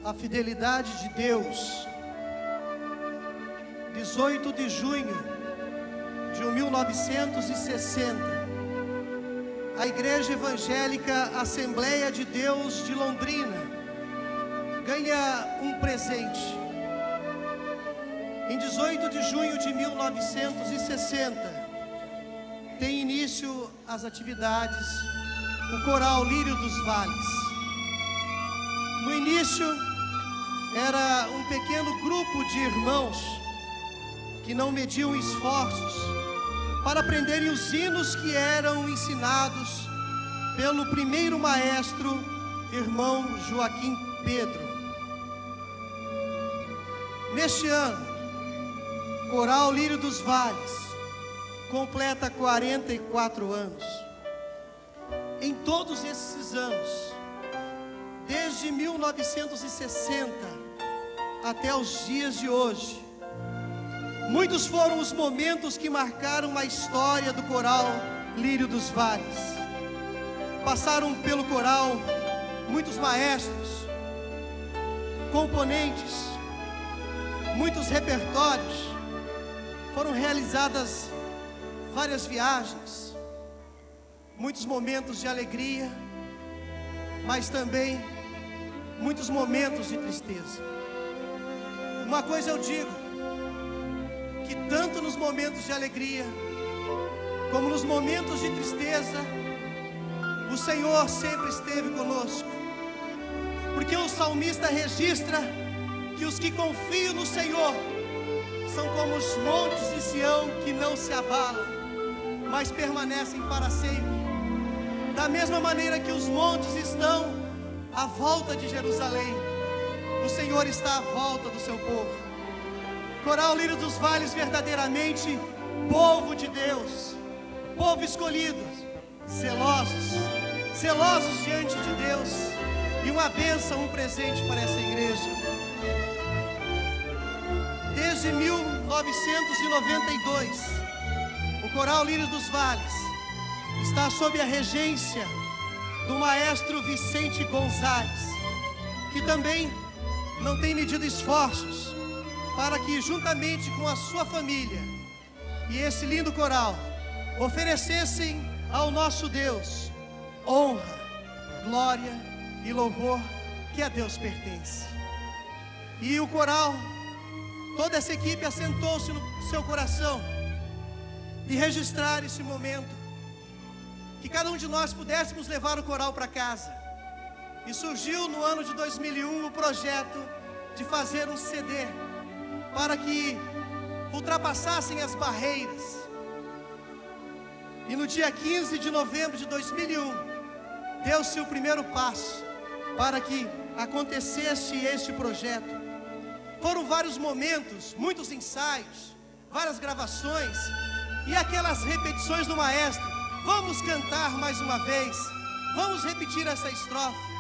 A fidelidade de Deus. 18 de junho de 1960, a Igreja Evangélica Assembleia de Deus de Londrina ganha um presente. Em 18 de junho de 1960, tem início as atividades do Coral Lírio dos Vales. No início, era um pequeno grupo de irmãos que não mediam esforços para aprenderem os hinos que eram ensinados pelo primeiro maestro, irmão Joaquim Pedro. Neste ano, Coral Lírio dos Vales completa 44 anos. Em todos esses anos, desde 1960 até os dias de hoje, muitos foram os momentos que marcaram a história do Coral Lírio dos Vales. Passaram pelo coral muitos maestros, componentes, muitos repertórios. Foram realizadas várias viagens, muitos momentos de alegria, mas também muitos momentos de tristeza. Uma coisa eu digo, que tanto nos momentos de alegria, como nos momentos de tristeza, o Senhor sempre esteve conosco. Porque o salmista registra que os que confiam no Senhor são como os montes de Sião que não se abalam, mas permanecem para sempre. Da mesma maneira que os montes estão à volta de Jerusalém, o Senhor está à volta do seu povo. Coral Lírio dos Vales, verdadeiramente povo de Deus, povo escolhido, zelosos diante de Deus, e uma bênção, um presente para essa igreja. Desde 1992, o Coral Lírio dos Vales está sob a regência do maestro Vicente Gonzalez, que também não tem medido esforços para que, juntamente com a sua família e esse lindo coral, oferecessem ao nosso Deus honra, glória e louvor que a Deus pertence. E o coral, toda essa equipe assentou-se no seu coração de registrar esse momento, que cada um de nós pudéssemos levar o coral para casa. E surgiu no ano de 2001 o projeto de fazer um CD para que ultrapassassem as barreiras. E no dia 15 de novembro de 2001, deu-se o primeiro passo para que acontecesse este projeto. Foram vários momentos, muitos ensaios, várias gravações e aquelas repetições do maestro. Vamos cantar mais uma vez, vamos repetir essa estrofe.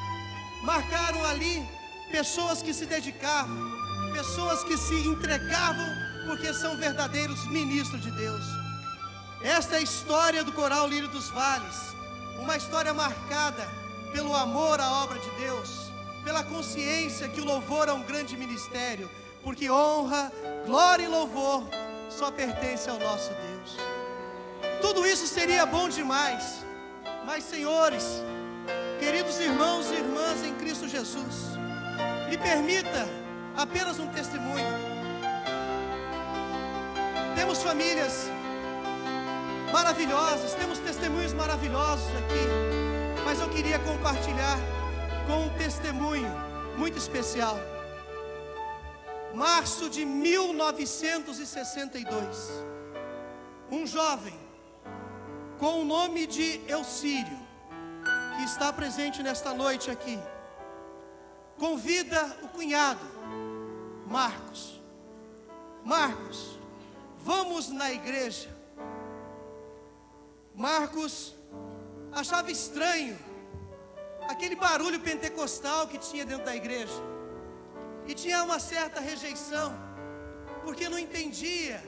Marcaram ali pessoas que se dedicavam, pessoas que se entregavam, porque são verdadeiros ministros de Deus. Esta é a história do Coral Lírio dos Vales, uma história marcada pelo amor à obra de Deus, pela consciência que o louvor é um grande ministério, porque honra, glória e louvor só pertence ao nosso Deus. Tudo isso seria bom demais, mas, senhores, queridos irmãos e irmãs em Cristo Jesus, me permita apenas um testemunho. Temos famílias maravilhosas, temos testemunhos maravilhosos aqui, mas eu queria compartilhar com um testemunho muito especial. Março de 1962, um jovem com o nome de Eucírio, que está presente nesta noite aqui, convida o cunhado, Marcos. Marcos, vamos na igreja. Marcos achava estranho aquele barulho pentecostal que tinha dentro da igreja, e tinha uma certa rejeição, porque não entendia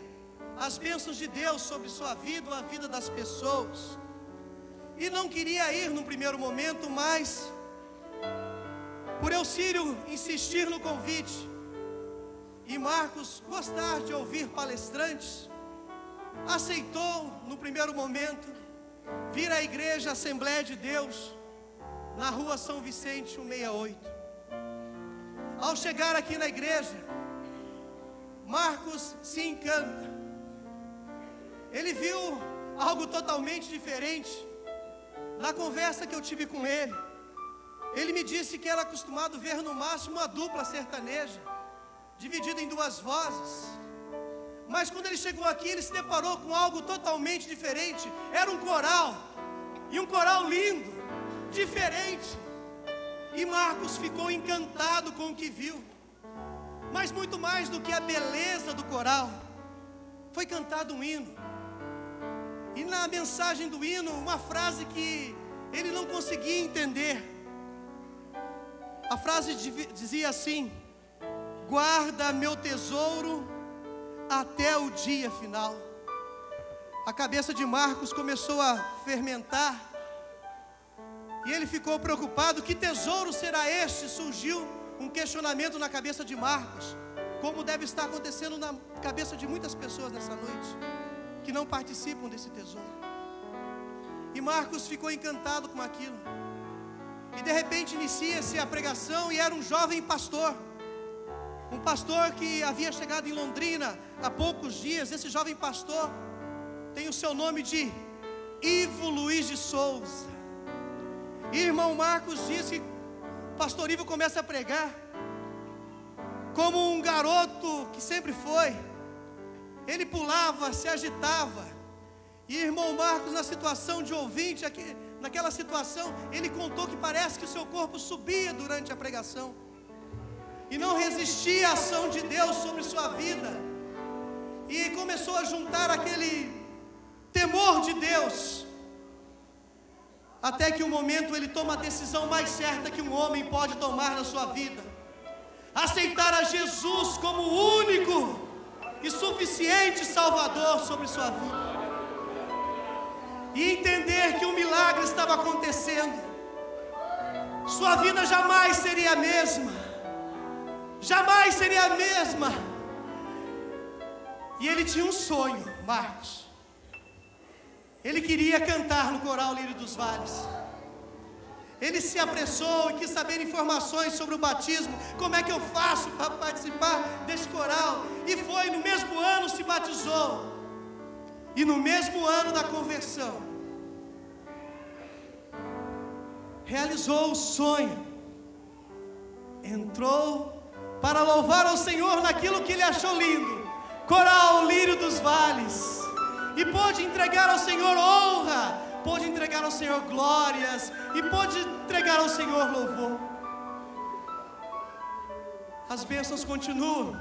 as bênçãos de Deus sobre sua vida, a vida das pessoas, e não queria ir no primeiro momento, mas por Eucílio insistir no convite e Marcos gostar de ouvir palestrantes, aceitou no primeiro momento vir à igreja Assembleia de Deus, na rua São Vicente 168. Ao chegar aqui na igreja, Marcos se encanta. Ele viu algo totalmente diferente. Na conversa que eu tive com ele, ele me disse que era acostumado ver no máximo uma dupla sertaneja, dividida em duas vozes. Mas quando ele chegou aqui, ele se deparou com algo totalmente diferente. Era um coral, e um coral lindo, diferente. E Marcos ficou encantado com o que viu. Mas muito mais do que a beleza do coral, foi cantado um hino. E na mensagem do hino, uma frase que ele não conseguia entender. A frase dizia assim: guarda meu tesouro até o dia final. A cabeça de Marcos começou a fermentar, e ele ficou preocupado. Que tesouro será este? Surgiu um questionamento na cabeça de Marcos, como deve estar acontecendo na cabeça de muitas pessoas nessa noite, que não participam desse tesouro. E Marcos ficou encantado com aquilo. E de repente inicia-se a pregação, e era um jovem pastor. Um pastor que havia chegado em Londrina há poucos dias. Esse jovem pastor tem o seu nome de Ivo Luiz de Souza. E irmão Marcos disse que o pastor Ivo começa a pregar como um garoto que sempre foi. Ele pulava, se agitava. E irmão Marcos, na situação de ouvinte, naquela situação, ele contou que parece que o seu corpo subia durante a pregação, e não resistia à ação de Deus sobre sua vida. E começou a juntar aquele temor de Deus, até que um momento ele toma a decisão mais certa que um homem pode tomar na sua vida: aceitar a Jesus como o único e suficiente Salvador sobre sua vida, e entender que um milagre estava acontecendo. Sua vida jamais seria a mesma, jamais seria a mesma. E ele tinha um sonho, Marcos. Ele queria cantar no coral Lírio dos Vales. Ele se apressou e quis saber informações sobre o batismo. Como é que eu faço para participar desse coral? E foi, no mesmo ano se batizou. E no mesmo ano da conversão, realizou o sonho. Entrou para louvar ao Senhor naquilo que ele achou lindo, coral Lírio dos Vales. E pôde entregar ao Senhor honra, pôde entregar ao Senhor glórias, e pôde entregar ao Senhor louvor. As bênçãos continuam.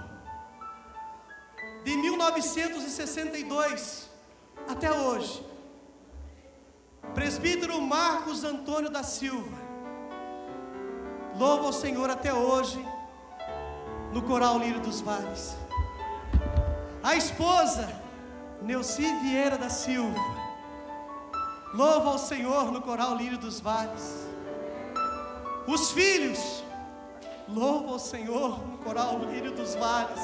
De 1962 até hoje, presbítero Marcos Antônio da Silva louva ao Senhor até hoje no coral Lírio dos Vales. A esposa Neuci Vieira da Silva louva ao Senhor no coral Lírio dos Vales. Os filhos louvam ao Senhor no coral Lírio dos Vales.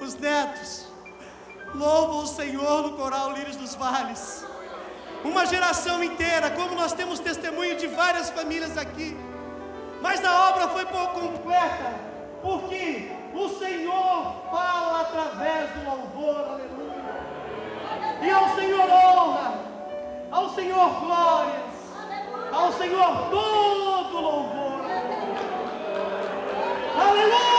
Os netos louvam o Senhor no coral Lírios dos Vales. Uma geração inteira, como nós temos testemunho de várias famílias aqui. Mas a obra foi completa, porque o Senhor fala através do louvor, aleluia. E ao Senhor honra, ao Senhor glórias, ao Senhor todo louvor, aleluia.